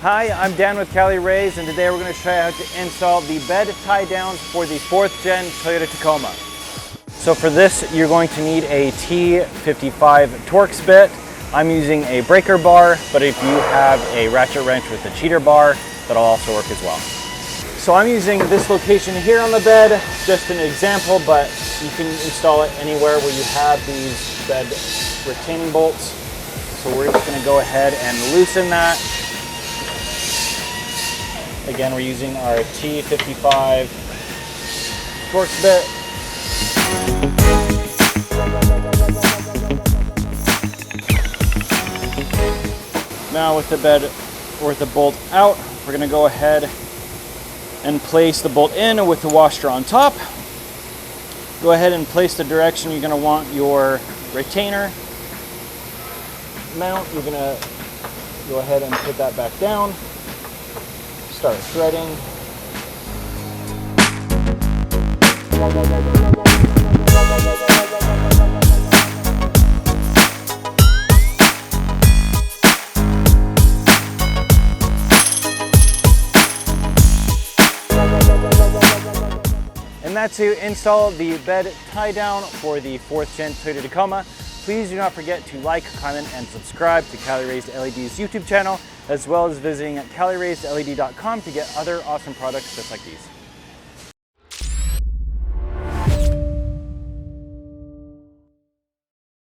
Hi, I'm Dan with Cali Raised, and today we're going to show you how to install the bed tie downs for the 4th gen Toyota Tacoma. So for this, you're going to need a T55 Torx bit. I'm using a breaker bar, but if you have a ratchet wrench with a cheater bar, that'll also work as well. So I'm using this location here on the bed, just an example, but you can install it anywhere where you have these bed retaining bolts. So we're just going to go ahead and loosen that. Again, we're using our T55 Torx bit. Now with the bed or the bolt out, we're going to go ahead and place the bolt in with the washer on top. Go ahead and place the direction you're going to want your retainer mount. You're going to go ahead and put that back down. Start threading. And that's to install the bed tie down for the 4th gen Toyota Tacoma. Please do not forget to like, comment, and subscribe to Cali Raised LED's YouTube channel, as well as visiting at caliraisedled.com to get other awesome products just like these.